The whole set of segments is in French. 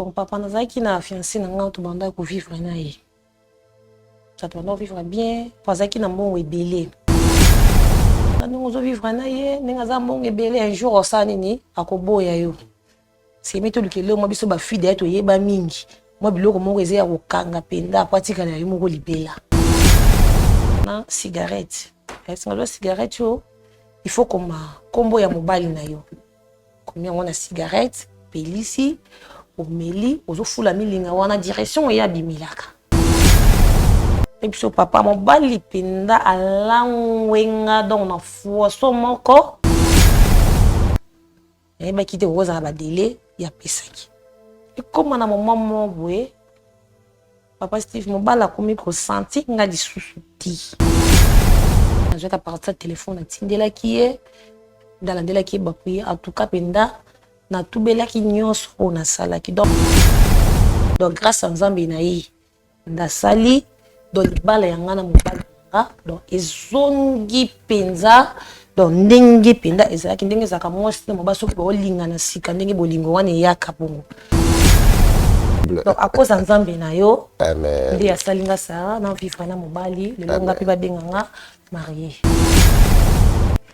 Bon, papa, nazaki na fiancé na nga to banda ko vivre na ye. Ça te banda vivre bien, pazaki na mbongo ebele. Quand on vivre na ye, ninga za mbongo ebele un jour osani ni akoboya yo. C'est méto lukelo mo biso ba fide to yeba mingi. Mo biloko moko eze ya kokanga penda apatika na yo moko libela. Na cigarette. Est-ce que la cigarette yo il faut comme combo ya mobali na yo. Combien on a cigarette, pelisi, omeli, ozofula milinga wana direction ya bimilaka. Et puis papa mobali penda alangwenga donc na foso moko. Et ba kite roza ba délai ya pesaki. Et comme na maman boye papa Steve mobala komi ko senti nga lisusu ti. Je vais partir téléphone à tindela qui est dans la dela qui est bakuye en tout cas penda na tubela ki nyos o na sala ki donc grâce à Nzambe na yi nda sali donc bala yanga na mobali donc ezongi penza donc ndenge penda ezaki ndenge zaka mwasi na mobaso ko linga na sika ndenge bolingo wana yaka bongo donc à cause Nzambe na yo amen ndi asalinga sa na vivre na mobali le longa pe ba benganga marié.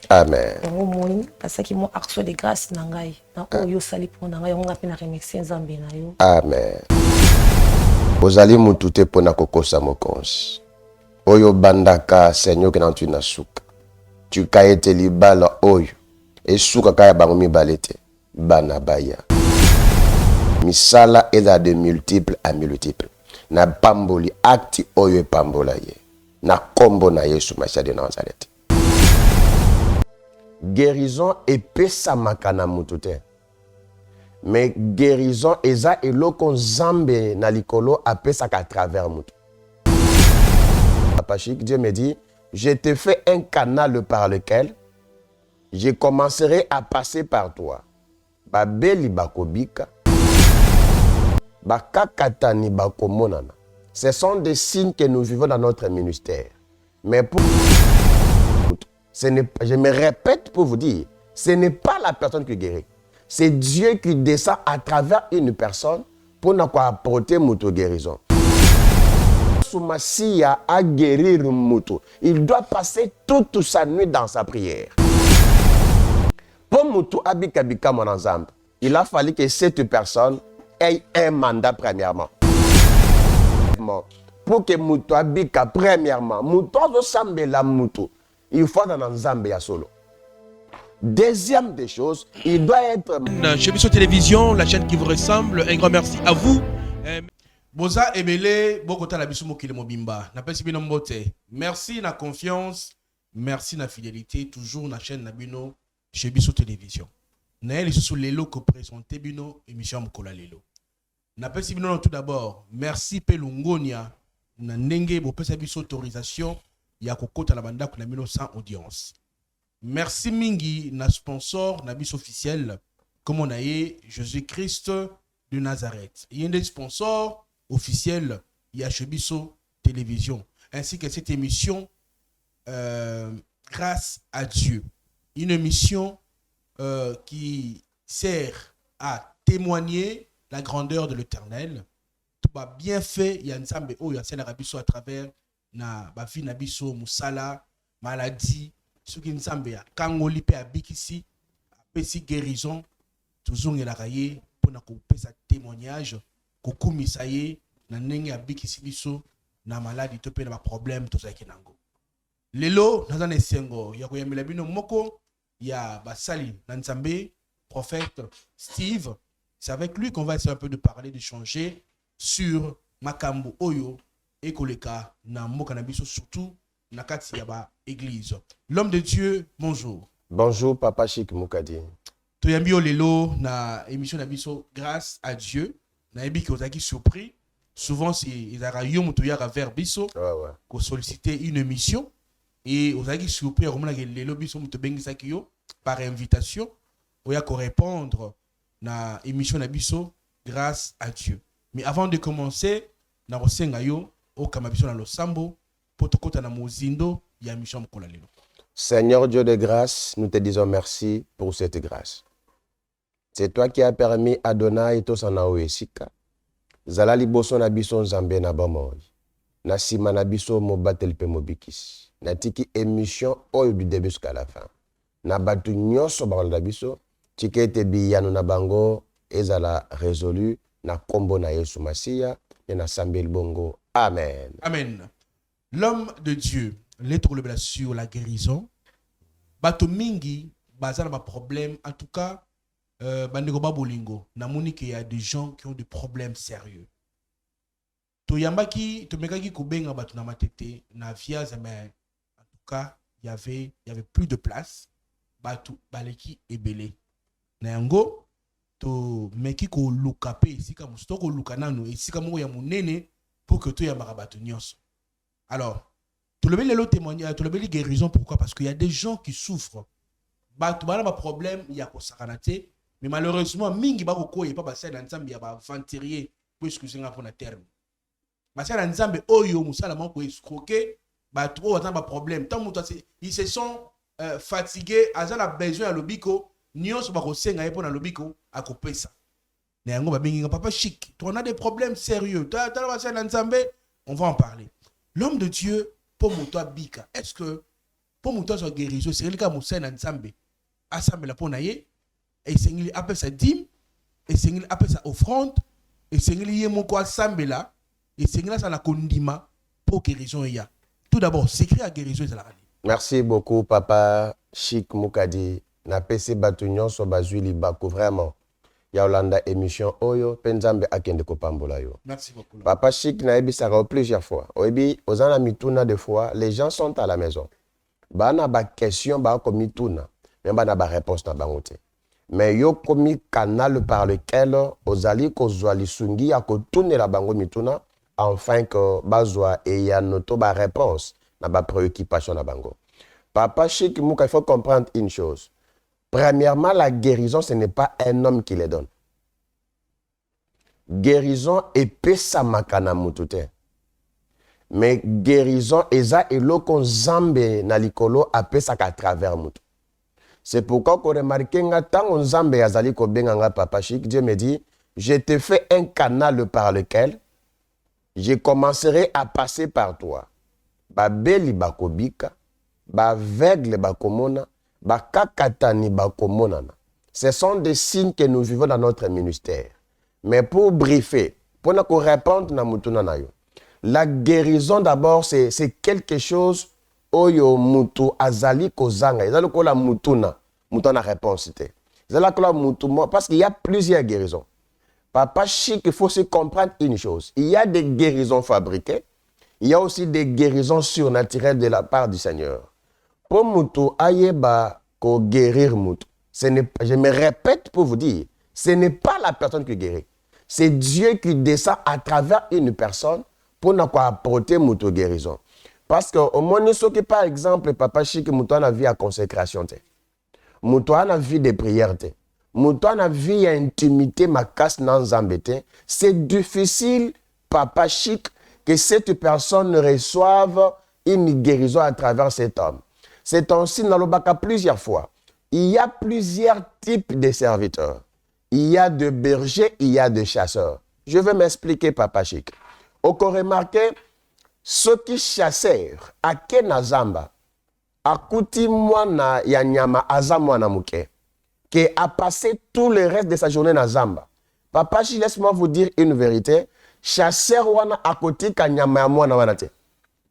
Amen. Parce que mon action de grâce nangai na oyo sali pour nangai on ngapena remercier Nzambe na yo. Amen. Ozali mutute pona kokosa mokonzi. Oyo bandaka Seigneur que nantu na suka. Tu kaete libala oyo. E suka kaya bango mibalete. Bana baya. Misala eza de multiple à multiple. Na pamboli acti oyo pambola ye. Na kombo na Yesu Masia de Nazareth. Guérison epesa makana mutute. Mais guérison eza eloko Nzambe na likolo apesa à travers mutu. Papa Chic, Dieu me dit, je te fais un canal par lequel je commencerai à passer par toi. Babeli bakobika. Bakakatani bakomonana. Ce sont des signes que nous vivons dans notre ministère. Mais pour je me répète pour vous dire, ce n'est pas la personne qui guérit. C'est Dieu qui descend à travers une personne pour nous apporter notre guérison. Soumassia a guéri Moutou. Il doit passer toute sa nuit dans sa prière. Pour Moutou Abikabika mon ensemble, il a fallu que cette personne ait un mandat premièrement. Pour que Moutou Abika premièrement, Moutou ressemble la Moutou. Il faut dans Nzambe ya solo. Deuxième des choses, il doit être... Chez Bisso Télévision, la chaîne qui vous ressemble, un grand merci à vous. Boza Ebele, Bogota la Bisso Mokile Mobimba. N'appelle Bino Mbote. Merci na confiance, merci na fidélité, toujours na chaîne Nabino chez Bisso Télévision. Naël sous Lelo que présenté Bino émission Mokola Lelo. N'appelle Bino tout d'abord. Merci Pelungonia. Na Nenge Bopesa Bisso autorisation. Ya kokota la banda kuna mino sans audience. Merci mingi na sponsor na bis officiel comme on a eu Jésus-Christ de Nazareth. Il y a des sponsors officiels il y a Chebiso Télévision ainsi que cette émission grâce à Dieu. Une émission qui sert à témoigner la grandeur de l'Éternel. Tout va bien fait, il y a Nzambe oh il y a celle à travers na bafi na biso musala maladie ce qui Nzambe ya kangoli pe abikisi apesi guérison toujours ngela kaye pona ko pesa témoignage ko kumisa ye na ndenge abikisi biso na maladie to pe na problème to zaki nango lelo naza na sengo ya koyambela bino moko ya basali na Nzambe prophète Steve. C'est avec lui qu'on va essayer un peu de parler, de changer sur makambo oyo et koleka na mboka na biso surtout na kati ya ba église. L'homme de Dieu, bonjour. Bonjour Papa Chic Mukadi. Toyambi lelo na émission na biso grâce à Dieu. Na ebi ki ozaki surpris. Souvent c'est ezara yo muto ya vers biso ko solliciter une émission et ozaki surpris romona ke lelo biso muto bengisaki yo par invitation oya ko répondre na émission na biso grâce à Dieu. Mais avant de commencer na rosenga yo au kamabiso na losambo potokota na mozindo ya mission Mokola Lelo. Seigneur Dieu de grâce, nous te disons merci pour cette grâce. C'est toi qui as permis Adonai Tosanaoesika zala liboso na biso nzambe na bomoi na sima na biso mobateli pe mobikisi natiki émission oyo du début jusqu'à la fin na batu nyonso bakolanda biso tika ete biyano na bango ezala résolu na kombo na Yesu Masiya et na sambeli bongo. Amen. Amen. L'homme de Dieu, l'être sur la guérison. Bato mingi, bazana ba problème. En tout cas, bandeko babolingo. Namoni qu'il y a des gens qui ont des problèmes sérieux. To yambaki, to mekaki kubenga bato na matete, na viaze, mais en tout cas, il y avait plus de place. Bato baleki ebele. Na yango, to meki ko luka pe, isika mustoko luka nano, isika mo ya munene, pour que tu y bato nyonso. Alors, tu le bel témoignage, tu le bel guérison, pourquoi? Parce qu'il y a des gens qui souffrent. Bah, tu as un problème, il y a quoi saranate, mais malheureusement, mingi ba ko y pas passé dans nzambe ya ba venturier pour excuser nga pour na terme. Ba ça dans nzambe oyo musala man ko escroquer, ba tu as un problème. Tant muto ils se sont fatigués, azala a besoin à lobiko, nyonso ba ko senga e pour na lobiko a ko pesa. Papa chic, tu as des problèmes sérieux. On va en parler. L'homme de Dieu, pour toi bika, est-ce que pour toi soit guérison, c'est le cas Moussa Nzambe, assemble la ponaye, et c'est il appelle sa dîme, et c'est il appelle sa offrande, et c'est il y a mon quoi assemble là, et c'est là ça la condima pour guérison il y a. Tout d'abord, c'est écrit à guérison et ça la rani. Merci beaucoup Papa Chic Mukadi. Na PC Batunyon so bazuli bako vraiment. Yolanda émission Oyo, Penzambe akende kopambola yo. Merci beaucoup. Papa Chic na ebi sara plusieurs fois. Obi, ozana mituna des fois, les gens sont à la maison. Bana ba question ba ko mituna, mais bana ba réponse na bangote. Mais yo komi canal par lequel ozali ko zwali sungi ya ko tourner la bango mituna afin que bazwa et ya noto ba réponse na ba préoccupation na bango. Papa Chic Muka, il faut comprendre une chose. Premièrement, la guérison, ce n'est pas un homme qui les donne. Guérison et pesa makana mutute. Mais guérison, eza eloko nzambe na likolo apesa ka travers mutu. C'est pourquoi qu'on remarque nga tango nzambe azali ko benga nga Papa Chic, Dieu me dit, je te fais un canal par lequel je commencerai à passer par toi. Ba beli bakobika, ba aveugle bakomona, bakakatani bakomonana. Ce sont des signes que nous vivons dans notre ministère. Mais pour briefer, pour nous répondre na mutuna na yo. La guérison d'abord c'est quelque chose oyo mutu azali kozanga. Ezali ko la mutuna réponse té. Ezali ko la mutu parce qu'il y a plusieurs guérisons. Papa Chic, il faut se comprendre une chose. Il y a des guérisons fabriquées. Il y a aussi des guérisons surnaturelles de la part du Seigneur. Pour mutu ayeba ko guérir mutu. Je me répète pour vous dire, ce n'est pas la personne qui guérit. C'est Dieu qui descend à travers une personne pour nous apporter mutu guérison. Parce que au moins ce qui par exemple Papa Chic mutu a vie à consécration té. Mutu a vie de prière té. Mutu a vie à intimité ma casse nan zambete. C'est difficile Papa Chic que cette personne reçoive une guérison à travers cet homme. C'est un signe dans le Baka plusieurs fois. Il y a plusieurs types de serviteurs. Il y a de bergers, il y a de chasseurs. Je vais m'expliquer, Papa Chic. Au remarqué, ceux qui chassèrent, à Kenazamba, à Kuti Mwana Yanyama Azamwana Muke, qui a passé tout le reste de sa journée dans Zamba. Papa Chic, laisse-moi vous dire une vérité. Chasseur Wana à côté Kanyama Mwana Wanate.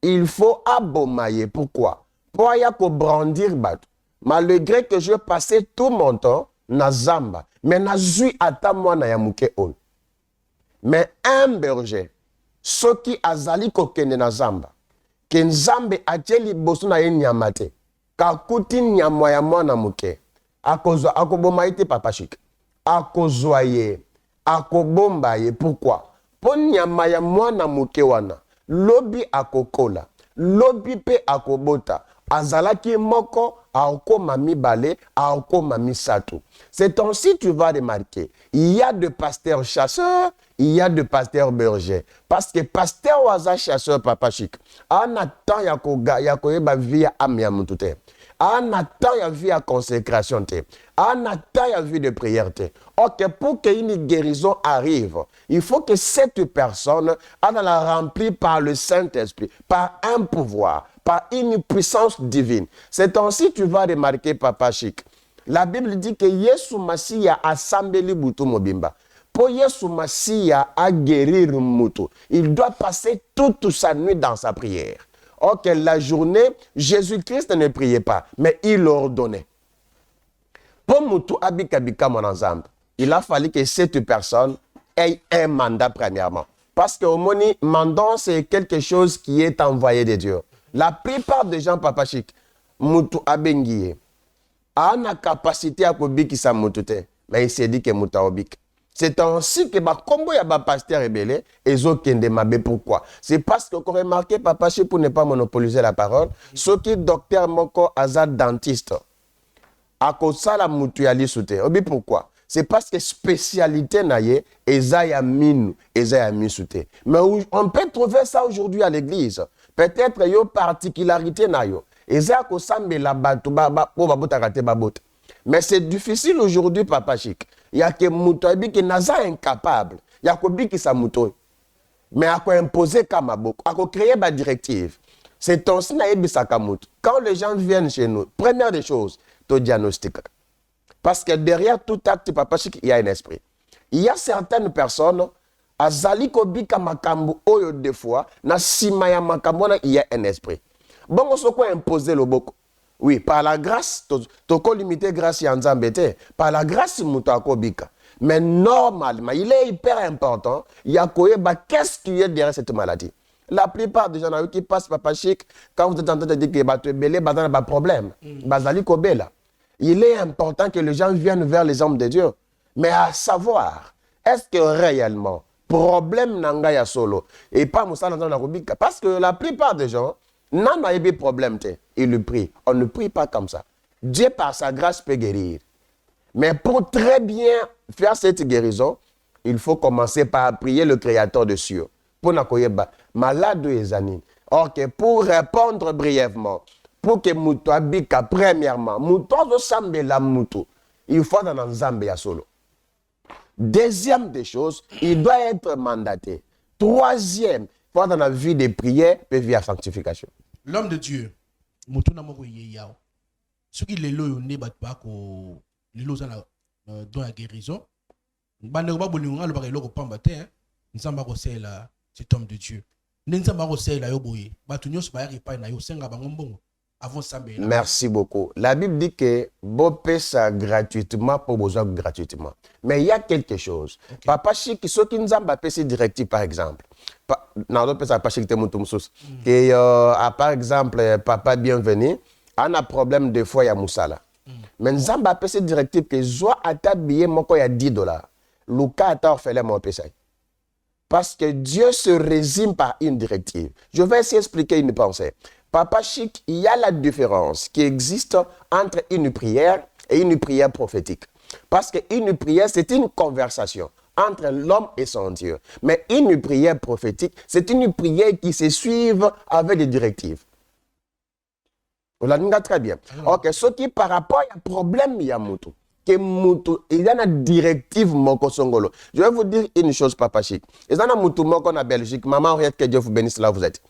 Il faut abomayer. Pourquoi? Pour y brandir bateau. Malgré que je passais tout mon temps na Zamba, mais na zui ata mwana ya muke on. Mais un berger, ce qui azali kokende na Zamba, que Nzambe ateli bosu na nyamate, kakuti nyamwa ya mwana muke, akoboma ite Papa Chic, akozwaye, akobomba ye, pourquoi? Pour nyama ya mwana muke wana, lobi akokola, lobi pe akobota, azalaki moko, aokoma mibale, aokoma misato. C'est ainsi tu vas remarquer. Il y a de pasteurs chasseurs, il y a de pasteurs bergers. Parce que pasteur waza chasseur Papa Chic, en attend yakoyeba via amia mutute. En attendant, il y a vie à consécration. En attendant, il y a vie de prière. Ok, pour qu'une guérison arrive, il faut que cette personne elle la remplie par le Saint-Esprit, par un pouvoir, par une puissance divine. C'est ainsi que tu vas remarquer, Papa Chic. La Bible dit que Yesu Masiya a sambeli butu mobimba. Pour Yesu Masiya a guérir mutu, il doit passer toute sa nuit dans sa prière. Ok, la journée, Jésus-Christ ne priait pas, mais il ordonnait. Pour mutu abikabika mon ensemble, il a fallu que cette personne ait un mandat premièrement. Parce que au moni, mandat, c'est quelque chose qui est envoyé de Dieu. La plupart des gens, Papa Chic, mutu abengiye. A la capacité à kobiki sa mutute, mais il s'est dit que muta obik. C'est ainsi que comme il y a un pasteur rebelle, ils ont demandé pourquoi. C'est parce que vous remarquez, Papa, pour ne pas monopoliser la parole, ce qui est docteur Moko Azad dentiste, à cause de la mutualité soutien. Pourquoi? C'est parce que spécialité naye, Esaïa minu, Esaïa misute. Mais on peut trouver ça aujourd'hui à l'église. Peut-être qu'il y a une particularité nayo. Mais c'est difficile aujourd'hui, Papa Chic. Il y a que Moutabi qui n'est pas incapable. Il y a que qui s'amoutoy. Mais il y a imposer Kamabok. Il y a créer des directives. C'est ton signe. Quand les gens viennent chez nous, première des choses, tu diagnostiques. Parce que derrière tout acte, Papa Chic, il y a un esprit. Il y a certaines personnes, Azali Kobika Makambu, Oyo des fois, na Simaya Makambona, il y a un esprit. Bon, on se quoi imposer le boko. Oui, par la grâce, tu peux limiter grâce à Nzambete. Par la grâce, Moutaakobika. Mais normalement, il est hyper important. Il y a qu'est-ce qui est derrière cette maladie. La plupart des gens qui passent, Papa Chic, quand vous êtes en train de dire que tu es belé, tu as un problème. Il est important que les gens viennent vers les hommes de Dieu. Mais à savoir, est-ce que réellement, problème n'a solo et pas Moussa dans la rubrique? Parce que la plupart des gens, n'en a pas problème, il le prie. On ne prie pas comme ça. Dieu, par sa grâce, peut guérir. Mais pour très bien faire cette guérison, il faut commencer par prier le Créateur de cieux. Pour n'akoyeba, malade et zanine. Ok, pour répondre brièvement, pour que Moutou abika, premièrement, Moutou sambe la Moutou, il faut dans un Zambia solo. Deuxième des choses, il doit être mandaté. Troisième, dans la vie de prière, peut via sanctification. L'homme de Dieu, Moutouna Moko Yeyao, ce qui est là, il n'est pas dans la guérison. Cet homme de Dieu. Merci beaucoup. La Bible dit que bon paie ça gratuitement pour besoin gratuitement. Mais il y a quelque chose. Okay. Papa Chic, ceux qui nous ont passé directif par exemple. Par exemple, papa bienvenu, on a problème de fois il y a Moussala. Mais nous avons passé directif que soit à ta billet mon il y a $10. Luka a fait mon pesay. Parce que Dieu se résume par une directive. Je vais essayer d'expliquer une pensée. Papa Chic, il y a la différence qui existe entre une prière et une prière prophétique. Parce qu'une prière, c'est une conversation entre l'homme et son Dieu. Mais une prière prophétique, c'est une prière qui se suit avec des directives. Vous l'avez très bien. Ok, ce qui par rapport à un problème, il y a Moutou. Il y a une directive Moko Songolo. Je vais vous dire une chose, Papa Chic. Il y a un Moutou Moko en Belgique. Maman, que Dieu vous bénisse là où vous êtes.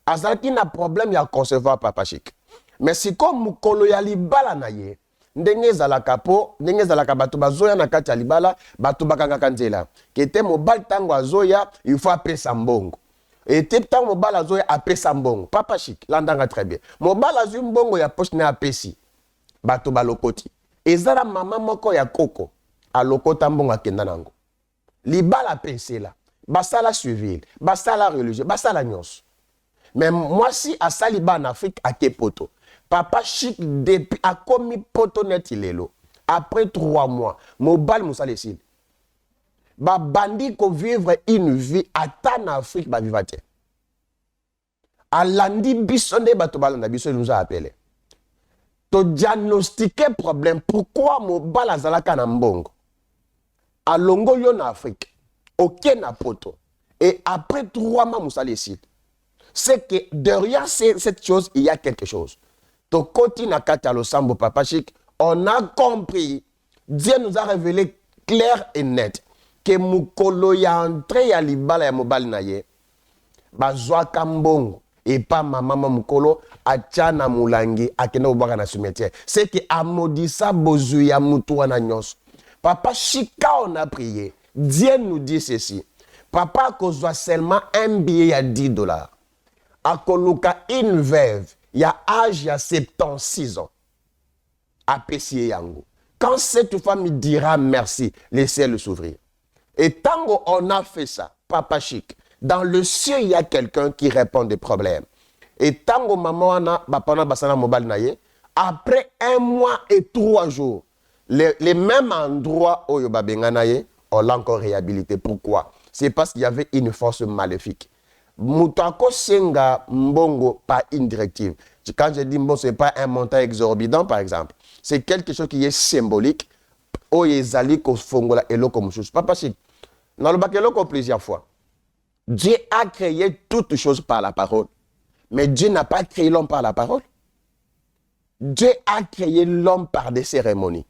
Azalki n'a problème, il y a concevoir Papa Chic. Mais si comme Moukolo ya libala na ye, ndenge zalaka po, ndenge zalaka batu bazoya na kati ya libala, batu bakanga kanzela. Kete mobile tango azoya, il faut apesa mbongo. Et tango mobile azoya apesa mbongo. Papa Chic, landanga très bien. Mobile azoya mbongo ya poche na apesi. Batu balokoti. Ezala mama moko ya koko, alokota mbongo akenda nango. Libala pesela, basala civil, basala religieux, basala nyonso. Mais moi, si à Saliba en Afrique, à Kepoto, Papa Chic, depuis, a commis poto net ilelo. Après 3 mois, mon bal moussa lesil. Ba bandi ko vivre une vie à en Afrique, ba vivate. A landi bisonde bato balanda biso nous a appelé. To diagnostiquer problème. Pourquoi mon bal azalaka na mbongo? A longo yo en Afrique, ok na poto. Et après 3 mois moussa lesil. C'est que derrière cette chose, il y a quelque chose. Tokoti na kata losambo Papa Chic, on a compris. Dieu nous a révélé clair et net que mukolo ya entré ya libala ya mobali na ye. Bazwa kambongo et pas maman mukolo achana mulangi akenda obaka na cimetière. C'est que amodisa bozu ya mutu wana nyonso. Papa Chika on a prié. Dieu nous dit ceci. Papa kozwa seulement un billet à $10. Akoluka une veuve, il y a âge, il y a 76 ans. Apessier yango. Quand cette femme dira merci, laissez-le s'ouvrir. Et tant qu'on a fait ça, Papa Chic, dans le ciel, il y a quelqu'un qui répond des problèmes. Et tant que maman a basana mobile naye, après 1 mois et 3 jours, les mêmes endroits où Yobabenga naye, on l'a encore réhabilité. Pourquoi? C'est parce qu'il y avait une force maléfique. Moutako Senga Mbongo, pas une directive. Quand je dis bon, ce n'est pas un montant exorbitant, par exemple. C'est quelque chose qui est symbolique. Oh, Yezali, Fongola, et l'eau comme chose. Papa Chic, dans le bac, plusieurs fois. Dieu a créé toutes choses par la parole. Mais Dieu n'a pas créé l'homme par la parole. Dieu a créé l'homme par des cérémonies.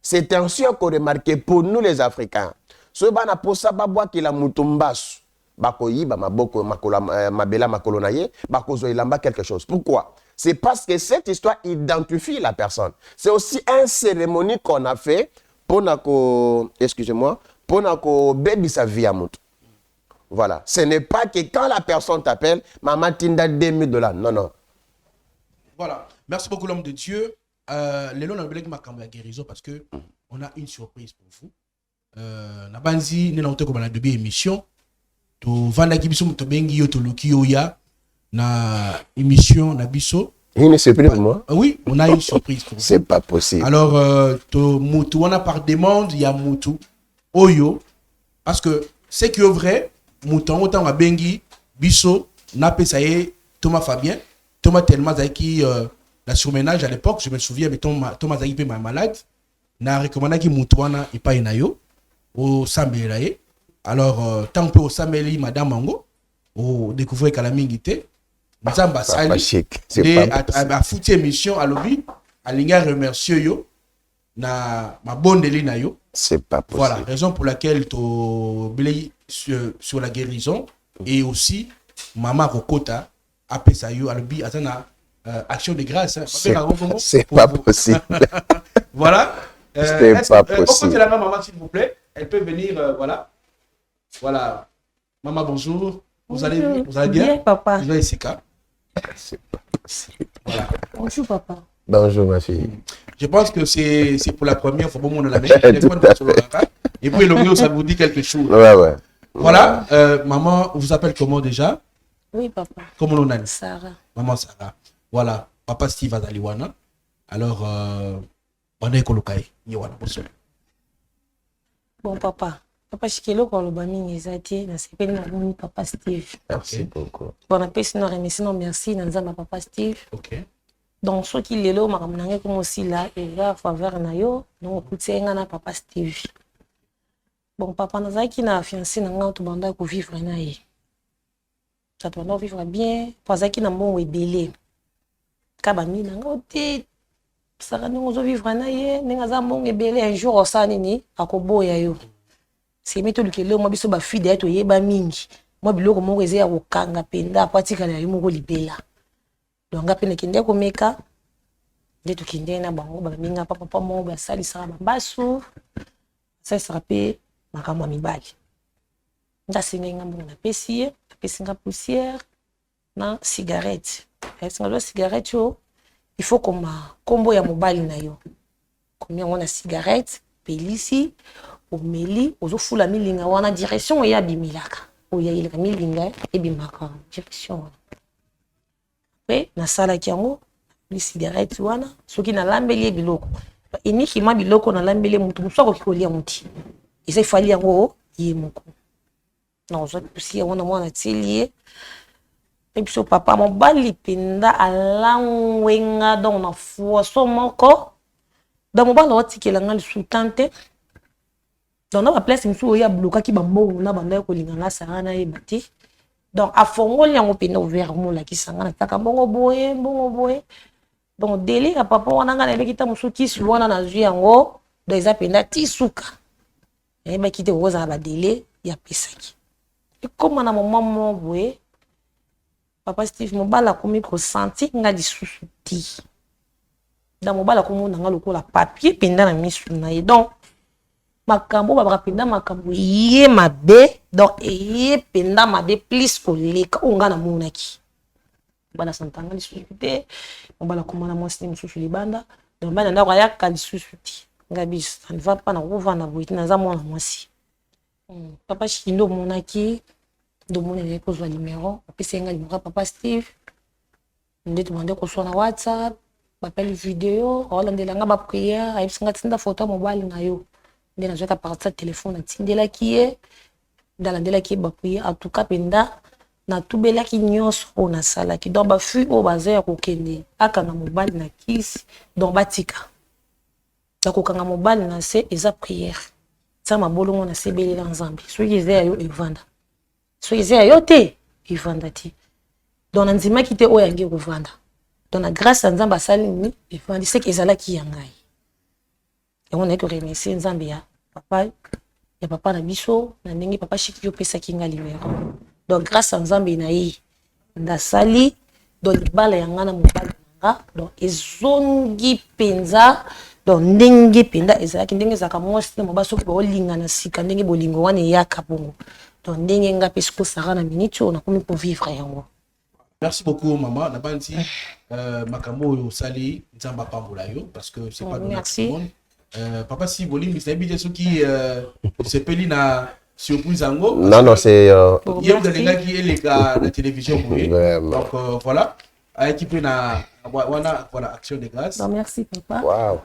C'est ainsi qu'on remarque pour nous les Africains. Ce bana pour ça, babwa qui la mutumbasu. Bakoyi, maboko, mabela, makolonaye, bakozo ilamba quelque chose. Pourquoi? C'est parce que cette histoire identifie la personne. C'est aussi une cérémonie qu'on a fait pour nako, excusez-moi, pour nako baby sa vie à mutu. Voilà. Ce n'est pas que quand la personne t'appelle, maman tinda $2000. Non, non. Voilà. Merci beaucoup l'homme de Dieu. Les lots n'ont pas la guérison parce que on a une surprise pour vous. Nabanzi, nous avons comme la deuxième émission. To vanda kibiso mutobengi yo to lukiyoya na émission na biso. Une surprise pour moi? Oui, on a une surprise pour vous. C'est pas possible. Alors, to mutu on a par demande, il y a mutu oyo parce que c'est que vrai, mutu autant a bengi biso na pesaye Thomas Fabien, Thomas tellement qui la surménage à l'époque, je me souviens mais Thomas Zaki ma malade, na recommandé ki mutu wana ipa inayo au Sambelaye. Alors, tant que au Sameli, Madame Mango, au découvrir qu'à la mingité, nous avons à foutre émission à l'objet, à l'inga remercier yo, na ma bonne ligne yo. C'est pas possible. Voilà, raison pour laquelle tu blé sur la guérison et aussi Maman Kokota a fait ça yo à l'objet, à action de grâce. C'est pas possible. Voilà. C'est pas possible. Au côté de la maman, s'il vous plaît, elle peut venir, voilà. Voilà. Maman, bonjour. Vous allez bien? Bien, papa. Je vais ici. C'est pas possible. Voilà. Bonjour, papa. Bonjour, ma fille. Je pense que c'est pour la première fois. Bon, on a la même. Et puis, le ça vous dit quelque chose. Ouais. Voilà. Maman, vous appelle comment déjà? Oui, papa. Comment on a? Sarah. Maman Sarah. Voilà. Papa Steve Azaliwana. Alors, on est colocaé. Bon, papa. Papa Chikelo quand le bami nezati na sepeli na moni papa Steve. Merci beaucoup. Bon appel sinon remercie non merci na nzamba papa Steve. OK. Donc ce qui lelo makamnange comme aussi là et là faveur na yo donc kutenga na papa Steve. Bon papa nazaki na fiancé na nga to banda ko vivre na ye. Ça doit vivre bien pasaki na mbongo ebele. Kabami na nga ote saka ndongo vivre na ye ninga za mbongo ebele un jour osani ni akoboya yo. C'est méto lukelo moi biso ba fide eto yeba mingi moi biloko moko eze ya kokanga penda apatika na yo moko libela donc apene kinde ko meka ndeto kinde na bango ba minga papa mo ba sali sala basu ça sera pe makamo mibali nda singa mbo na pesi nga poussière na cigarette est-ce que cigarette yo il faut comme combo ya mobali na yo combien on a cigarette pelisi omeli ozofula milinga wana direction ya bimilaka oya ilaka milinga ebimaka direction pe na sala kiango li cigarette wana soki na lambeli biloko iniki ma biloko na lambeli mutu musako kikolia muti isa ifali yango ye moko na ozo pusi wana mwana tilie et puis papa mobali penda alangwenga donc na foso moko dans mobali otikela nga lisuntante. Donc, on a place où il y a bloqué qui bambo na banda ko linganga sarana e bati. Donc, a fongoli yango pena ouvert mo la ki sangana taka bongo boye. donc délai ya papa wana nga nayebaki ta mosusu tisu wana nazwi yango donc eza mpenza tisuka nayebaki te okozala badele yapesaki ekóma na moma mo boye papa Steve mobala akomi kosanti nga lisusu ti da mobala akomona nga lokola papier mpenza na misu na ye donc makambo babaka mpenza makambo ye mabe donc eye mpenza mabe plus koleka oyo nga namonaki bana santanga lisusu te mobala komona mwasi mosusu libanda donc bana ndako ayaka lisusu ti nga biso ça ne va pas na kovanda boye te naza mwana mwasi papa Chiki ndo omonaki ndo omoneli kozwa numero apesi nga numero ya papa Steve nde tomande koswa na WhatsApp bapeli video aolandelanga bapriere ayebisi nga tinda foto ya mobali na yo nde nazwaka parti ya telefone atindelaki ye nde alandelaki ye bapriere en tout cas mpenza natubelaki nyonso oyo nasalaki donc bafui oyo baza ya kokende akanga mobali na kisi donc batika ya kokanga mobali na se eza priere tia mabolongo na sebelela nzambe soki eza ya yo evanda soki eza ya yo te evanda ti donc nandimaki te oyo yangi kovanda donc na grâce ya nzambe asali nini evandi seke ezalaki ya ngai yango naye koremercie nzambe ya papa na biso na ndenge papa Chiki opesaki nga libero donc grâce à nzambe na ye ndasali donc libala ya nga na mobali nanga donc ezongi mpenza donc ndenge mpenza ezalaki ndenge ezalaka mwasi na mobali soki baolinga na sika ndenge bolingo wana eyaka bongo donc ndenge nga mpe sikosara na minute oyo nakomi kovivre yango. Merci beaucoup maman nabanzi makambo oyo osali nzambe apambola yo parce que c'est pas donné à tout le monde. Papa si bolingi sayebi te soki sepeli na surprise ango. Non, c'est... Hier, vous avez dit que la télévision, donc voilà. Équipe na voilà action de grâce. Non, merci papa. Wow.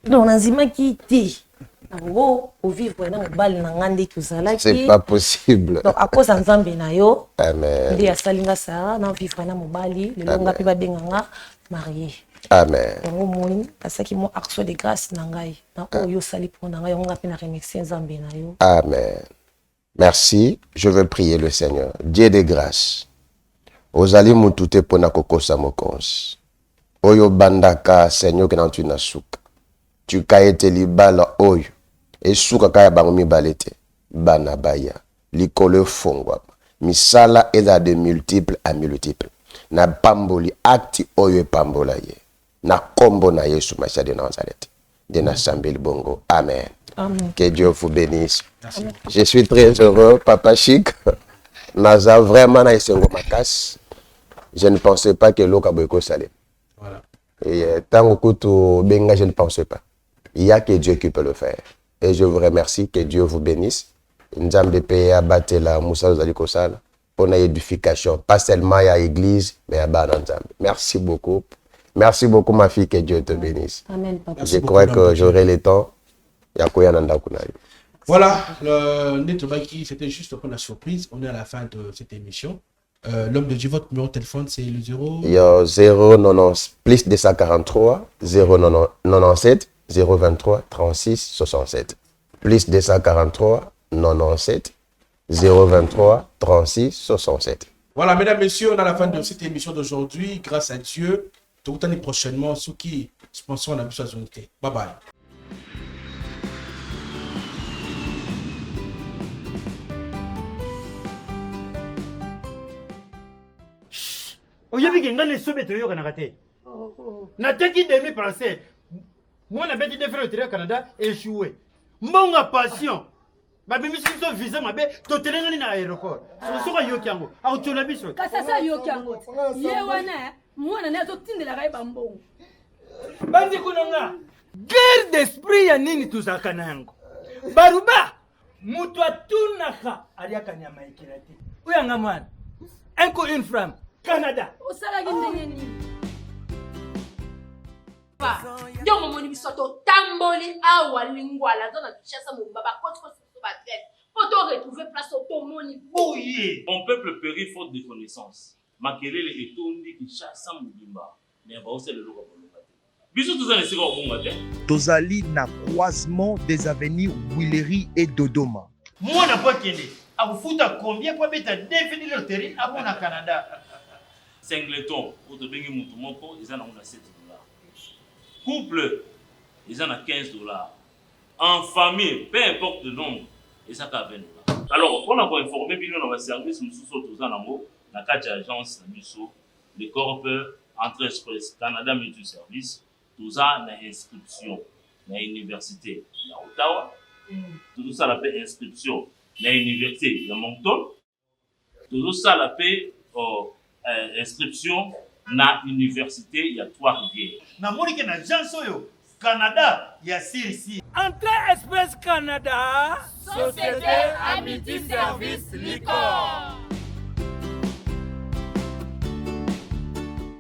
Donc nazima ki ti. Nango au vivre na mobali na ngandi tozala ki. C'est pas possible. Donc à cause nzambe na yo. Amen. Ndi asalinga sara na vivre na mobali le longa pe ba benganga marié. Amen. Yango moni asaki mo action de grâce na ngai. Na oyo sali pour na ngai nga pe na remercier nzambe na yo. Amen. Merci, je veux prier le Seigneur. Dieu de grâce. Ozali mutute pona kokosa mokonzi. Oyo bandaka Seigneur ke na tu na suka. Tu kaete libala oyo. E suka kaya bango mibalete. Bana baya. Likolo fongwa. Misala eza de multiple à multiple. Na pamboli acti oyo pambola ye. Na kombo na Yesu Masia de Nazareth. De na sambeli bongo. Amen. Amen. Que Dieu vous bénisse. Merci. Je suis très heureux, Papa Chic. Naza vraiment na esengo makas. Je ne pensais pas que l'eau kaboko salé. Voilà. Et tant que benga, je ne pensais pas. Il y a que Dieu qui peut le faire. Et je vous remercie, que Dieu vous bénisse. Nzambe pe abattre la Moussa Zali Kosala pour l'édification, pas seulement à l'église, mais à Nzambe. Merci beaucoup. Merci beaucoup ma fille, que Dieu te bénisse. Amen papa. Je crois que j'aurai le temps. Voilà, c'était juste pour la surprise. On est à la fin de cette émission. L'homme de Dieu, votre numéro de téléphone, c'est le 0. 090 plus 243 097 023 36 67. Plus 243 97 023 36 67. Voilà, mesdames, messieurs, on est à la fin de cette émission d'aujourd'hui. Grâce à Dieu, tout l'année prochainement, ceux qui sponsor la mission unité. Bye bye. oyebi ke nga lesobe toyokanaka te nataki demi français mwana beti defere otere ya canada échoué mbonga passion babimisi biso visa mabe totelengani na aéroport soki ayoki yango akotola biso kasi asa ayoki yango ye wana mwana ne azotindelaka ye bambongo bandi kuna nga guerre d'esprit ya nini tozalaka na yango baruba moto atunaka aliaka nyama ekela te oyanga mwana inco une femme Canada. osalaki ndenge nini ndio momoni biso totamboli awa lingwala zo na tushasa mobaba kotikosiso badresse po to retrouver place otomoni boye. Mon peuple périt faute de connaissance. Makelele etondi kishasa mobimba mais baose le loka bolonga te biso tozali sika obonga te tozali na croisement des avenues Willery et Dodoma. mwana po kende akufuta combien po beta défini loterie abona Canada. Singleton otobengi mutu moko eza na $7. couple, ils en ont 15 $. En famille, peu importe le nombre, ils ont 20 $. Alors, pour nous informer, nous avons un service, nous sommes tous en amour, dans la 4 agences, le Corp Entre Express Canada Multi Service, tous en inscription dans l'université de Ottawa, tout ça l'appelle inscription dans l'université de Moncton, tout ça l'appelle inscription dans l'université de Trois-Rivières. Na monike na janso yo Canada ya sirisi. Entre Express Canada, Société à multi-service Licorne.